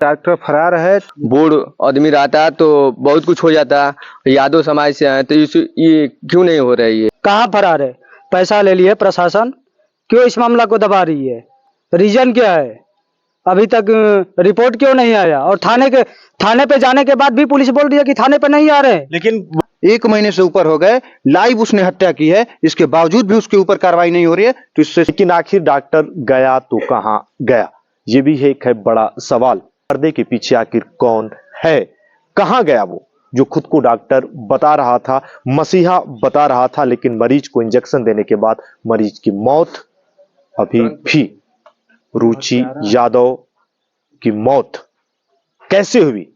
Doctor फरार है। बूढ़ आदमी रहता तो बहुत कुछ हो जाता। यादव समाज से आए तो ये क्यों नहीं हो रही है? कहाँ फरार है? पैसा ले लिए प्रशासन, क्यों इस मामला को दबा रही है? रीजन क्या है? अभी तक रिपोर्ट क्यों नहीं आया? और थाने पे जाने के बाद भी पुलिस बोल रही है कि थाने पे नहीं आ रहे। लेकिन 1 महीने से ऊपर हो गए, लाइव उसने हत्या की है, इसके बावजूद भी उसके ऊपर कार्रवाई नहीं हो रही है। तो इससे लेकिन आखिर डॉक्टर गया तो कहां गया, ये भी एक है बड़ा सवाल। पर्दे के पीछे आखिर कौन है, कहां गया वो जो खुद को डॉक्टर बता रहा था, मसीहा बता रहा था, लेकिन मरीज को इंजेक्शन देने के बाद मरीज की मौत अभी भी। रुचि यादव की मौत कैसे हुई,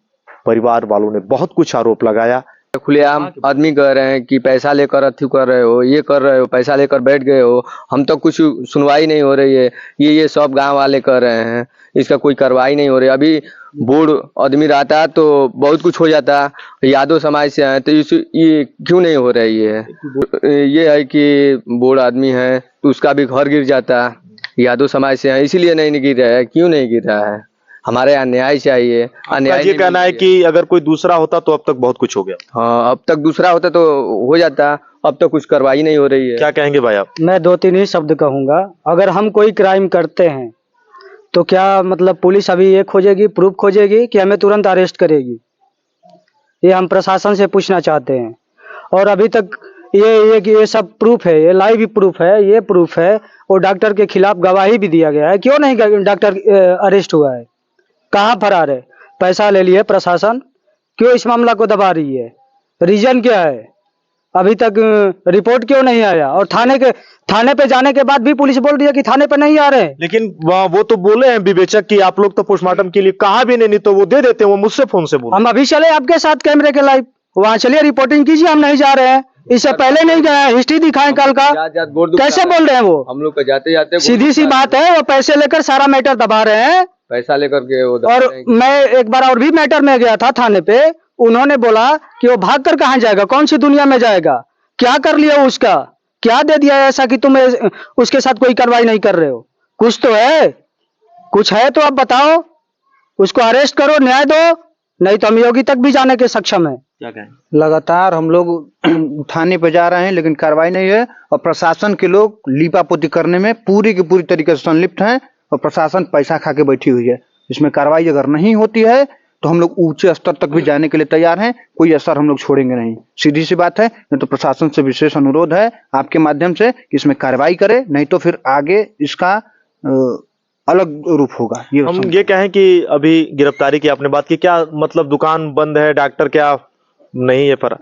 परिवार वालों ने बहुत कुछ आरोप लगाया। खुलेआम आदमी कह रहे हैं कि पैसा लेकर अथी कर रहे हो, ये कर रहे हो, पैसा लेकर बैठ गए हो, हम तो कुछ सुनवाई नहीं हो रही है। ये सब गांव वाले कह रहे हैं, इसका कोई कार्रवाई नहीं हो रही। अभी बूढ़ आदमी रहता तो बहुत कुछ हो जाता। यादव समाज से आए तो ये क्यों नहीं हो रही है? ये है कि बूढ़ आदमी है तो उसका भी घर गिर जाता। यादव समाज से आए इसीलिए नहीं गिर रहा है। क्यों नहीं गिर रहा है? हमारे यहाँ न्याय चाहिए। अन्याय ये कहना है कि अगर कोई दूसरा होता तो अब तक बहुत कुछ हो गया। हाँ, अब तक दूसरा होता तो हो जाता, अब तक कुछ कार्रवाई नहीं हो रही है। क्या कहेंगे भाई आप? मैं 2-3 ही शब्द कहूंगा। अगर हम कोई क्राइम करते हैं तो क्या मतलब पुलिस अभी ये खोजेगी, प्रूफ खोजेगी कि हमें तुरंत अरेस्ट करेगी? ये हम प्रशासन से पूछना चाहते हैं। और अभी तक ये सब प्रूफ है, ये लाइव प्रूफ है, ये प्रूफ है। और डॉक्टर के खिलाफ गवाही भी दिया गया है, क्यों नहीं डॉक्टर अरेस्ट हुआ है? कहाँ फरार है? पैसा ले लिए प्रशासन, क्यों इस मामला को दबा रही है? रीजन क्या है? अभी तक रिपोर्ट क्यों नहीं आया? और थाने पे जाने के बाद भी पुलिस बोल रही है कि थाने पे नहीं आ रहे। लेकिन वो तो बोले हैं विवेचक कि आप लोग तो पोस्टमार्टम के लिए कहा भी नहीं तो वो दे देते हैं। वो मुझसे फोन से बोले हम अभी चले आपके साथ कैमरे के लाइव, वहाँ चलिए रिपोर्टिंग कीजिए। हम नहीं जा रहे हैं, इससे पहले नहीं गए। हिस्ट्री दिखाएं कल का। कैसे बोल रहे हैं वो? हम लोग जाते जाते सीधी सी बात है, वो पैसे लेकर सारा मैटर दबा रहे हैं। पैसा लेकर के और मैं एक बार और भी मैटर में गया था थाने पे, उन्होंने बोला कि वो भाग कर कहाँ जाएगा, कौन सी दुनिया में जाएगा? क्या कर लिया उसका? क्या दे दिया ऐसा कि तुम उसके साथ कोई कार्रवाई नहीं कर रहे हो? कुछ तो है, कुछ है तो आप बताओ। उसको अरेस्ट करो, न्याय दो, नहीं तो हम योगी तक भी जाने के सक्षम है। क्या कहें? लगातार हम लोग थाने पे जा रहे हैं, लेकिन कार्रवाई नहीं है। और प्रशासन के लोग लीपापोती करने में पूरी की पूरी तरीके से संलिप्त हैं। और प्रशासन पैसा खा के बैठी हुई है। इसमें कार्रवाई अगर नहीं होती है तो हम लोग ऊंचे स्तर तक भी जाने के लिए तैयार हैं। कोई असर हम लोग छोड़ेंगे नहीं, सीधी सी बात है। नहीं तो प्रशासन से विशेष अनुरोध है आपके माध्यम से कि इसमें कार्रवाई करे, नहीं तो फिर आगे इसका अलग रूप होगा। हम ये कहें कि अभी गिरफ्तारी की आपने बात की, क्या मतलब दुकान बंद है, डॉक्टर क्या नहीं है पर?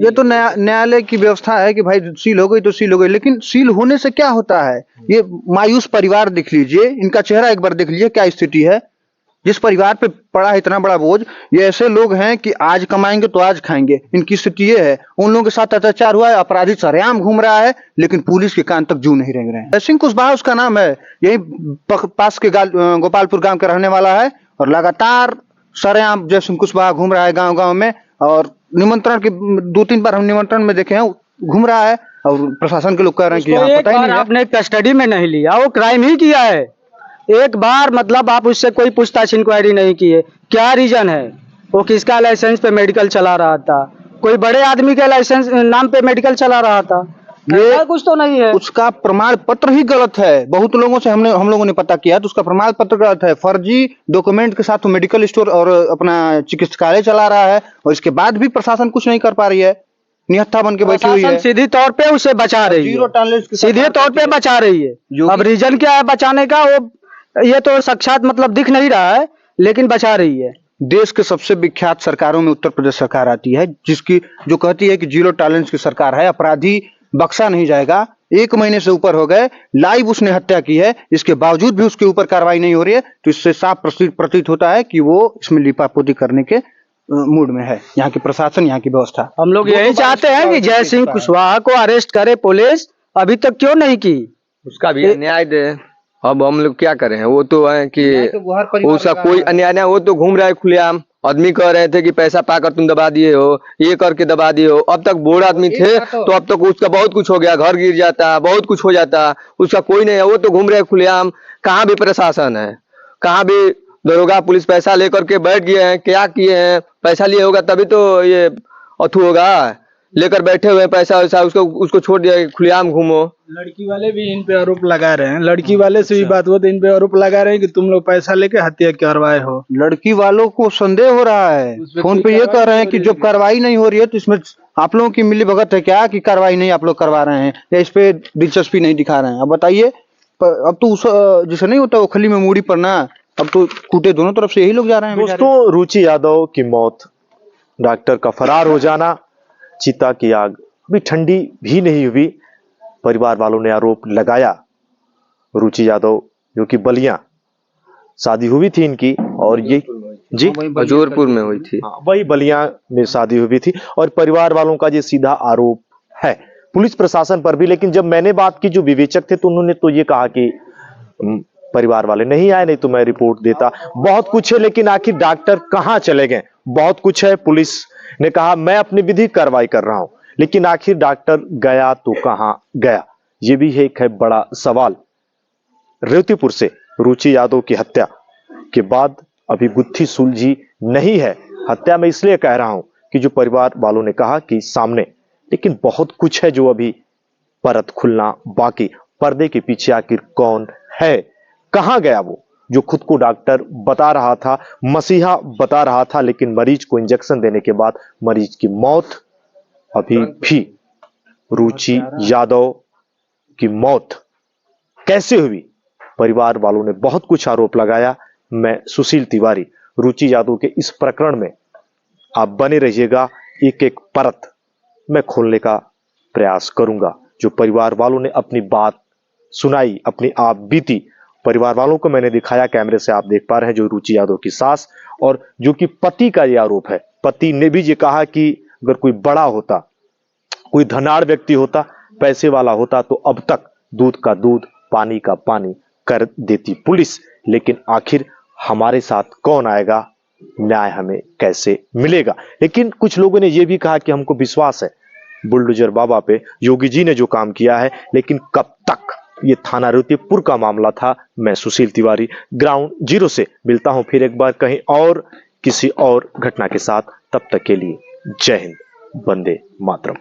ये तो न्यायालय की व्यवस्था है कि भाई सील हो गई तो सील हो गई। लेकिन सील होने से क्या होता है? ये मायूस परिवार देख लीजिए, इनका चेहरा एक बार देख लीजिए, क्या स्थिति है। जिस परिवार पे पड़ा है इतना बड़ा बोझ, ये ऐसे लोग हैं कि आज कमाएंगे तो आज खाएंगे। इनकी स्थिति ये है। उन लोगों के साथ अत्याचार हुआ है, अपराधी सरेआम घूम रहा है, लेकिन पुलिस के कान तक जू नहीं रेंग रहे हैं। सिंह कुशवाहा उसका नाम है, यही पास के गोपालपुर गांव का रहने वाला है। और लगातार सरेआम जय सिंह कुशवाहा घूम रहा है गाँव गाँव में। और निमंत्रण के 2-3 बार हम निमंत्रण में देखे हैं, घूम रहा है। और प्रशासन के लोग कह रहे हैं कि यहाँ पता ही नहीं है। आपने कस्टडी में नहीं लिया, वो क्राइम ही किया है। एक बार मतलब आप उससे कोई पूछताछ इंक्वायरी नहीं किए, क्या रीजन है? वो किसका लाइसेंस पे मेडिकल चला रहा था? कोई बड़े आदमी के लाइसेंस नाम पे मेडिकल चला रहा था? ये कुछ तो नहीं है। उसका प्रमाण पत्र ही गलत है। बहुत लोगों से हम लोगों ने पता किया तो उसका प्रमाण पत्र गलत है। फर्जी डॉक्यूमेंट के साथ वो मेडिकल स्टोर और अपना चिकित्सालय चला रहा है। और इसके बाद भी प्रशासन कुछ नहीं कर पा रही है, निहत्था बन के बैठी हुई है। सीधी तौर पे उसे बचा रही है, जीरो टॉलरेंस सीधे तौर पे बचा रही है। अब रीजन क्या है बचाने का, वो ये तो साक्षात मतलब दिख नहीं रहा है, लेकिन बचा रही है। देश के सबसे विख्यात सरकारों में उत्तर प्रदेश सरकार आती है, जिसकी जो कहती है कि जीरो टॉलरेंस की सरकार है, अपराधी बख्शा नहीं जाएगा। 1 महीने से ऊपर हो गए, लाइव उसने हत्या की है, इसके बावजूद भी उसके ऊपर कार्रवाई नहीं हो रही है। तो इससे साफ प्रतीत होता है कि वो इसमें लिपापोती करने के मूड में है यहाँ की प्रशासन, यहाँ की व्यवस्था। हम लोग यही चाहते हैं कि जय सिंह कुशवाहा को अरेस्ट करे पुलिस, अभी तक क्यों नहीं की? उसका भी न्याय दे। अब हम लोग क्या करें? वो तो है कि उसका कोई अन्याय नहीं, वो तो घूम रहा है खुलेआम। आदमी कह रहे थे कि पैसा पाकर तुम दबा दिए हो, ये करके दबा दिए हो। अब तक बूढ़ आदमी थे तो अब तक उसका बहुत कुछ हो गया, घर गिर जाता, बहुत कुछ हो जाता। उसका कोई नहीं है, वो तो घूम रहे खुलेआम। कहाँ भी प्रशासन है, कहाँ भी दरोगा पुलिस पैसा लेकर के बैठ गए हैं, क्या किए हैं? पैसा लिए होगा तभी तो ये अथू होगा। लेकर बैठे हुए हैं पैसा वैसा, उसको छोड़ दिया कि खुलेआम घूमो। लड़की वाले भी इन पे आरोप लगा रहे हैं, लड़की वाले से भी बात हुआ तो इन पे आरोप लगा रहे हैं कि तुम लोग पैसा लेके हत्या करवाए हो। लड़की वालों को संदेह हो रहा है, उसमें फोन कोई पे ये कार्रवाई कह रहे हैं नहीं कि हो जब रही है। कार्रवाई नहीं हो रही है तो इसमें आप लोगों की मिली भगत है क्या कि कार्रवाई नहीं आप लोग करवा रहे हैं या इस पे दिलचस्पी नहीं दिखा रहे हैं? अब बताइए। अब तो उस जैसे नहीं होता ओखली में मूड़ी पड़ना, अब तो कूटे दोनों तरफ से यही लोग जा रहे हैं बेचारे। दोस्तों, रुचि यादव की मौत, डॉक्टर का फरार हो जाना, चिता की आग अभी ठंडी भी नहीं हुई। परिवार वालों ने आरोप लगाया रुचि यादव जो कि बलिया शादी हुई थी इनकी, और ये जी हजूरपुर में हुई थी। हाँ, वही बलिया में शादी हुई थी, और परिवार वालों का ये सीधा आरोप है पुलिस प्रशासन पर भी। लेकिन जब मैंने बात की जो विवेचक थे तो उन्होंने तो ये कहा कि परिवार वाले नहीं आए, नहीं तो मैं रिपोर्ट देता। बहुत कुछ है, लेकिन आखिर डॉक्टर कहां चले गए? बहुत कुछ है। पुलिस ने कहा मैं अपनी विधिक कार्रवाई कर रहा हूं, लेकिन आखिर डॉक्टर गया तो कहां गया? ये भी एक है बड़ा सवाल। रेवतीपुर से रुचि यादव की हत्या के बाद अभी गुत्थी सुलझी नहीं है। हत्या में इसलिए कह रहा हूं कि जो परिवार वालों ने कहा कि सामने, लेकिन बहुत कुछ है जो अभी परत खुलना बाकी। पर्दे के पीछे आखिर कौन है? कहां गया वो जो खुद को डॉक्टर बता रहा था, मसीहा बता रहा था, लेकिन मरीज को इंजेक्शन देने के बाद मरीज की मौत अभी भी। रुचि यादव की मौत कैसे हुई? परिवार वालों ने बहुत कुछ आरोप लगाया। मैं सुशील तिवारी रुचि यादव के इस प्रकरण में, आप बने रहिएगा, एक एक परत मैं खोलने का प्रयास करूंगा। जो परिवार वालों ने अपनी बात सुनाई, अपनी आप बीती, परिवार वालों को मैंने दिखाया, कैमरे से आप देख पा रहे हैं, जो रुचि यादव की सास और जो कि पति का यह आरोप है। पति ने भी ये कहा कि अगर कोई बड़ा होता, कोई धनाढ़ व्यक्ति होता, पैसे वाला होता, तो अब तक दूध का दूध, पानी का पानी कर देती पुलिस। लेकिन आखिर हमारे साथ कौन आएगा? न्याय हमें कैसे मिलेगा? लेकिन कुछ लोगों ने यह भी कहा कि हमको विश्वास है बुलडोजर बाबा पे, योगी जी ने जो काम किया है। लेकिन कब तक? ये थाना रेवतीपुर का मामला था। मैं सुशील तिवारी ग्राउंड जीरो से मिलता हूं फिर एक बार कहीं और किसी और घटना के साथ। तब तक के लिए जय हिंद, वंदे मातरम।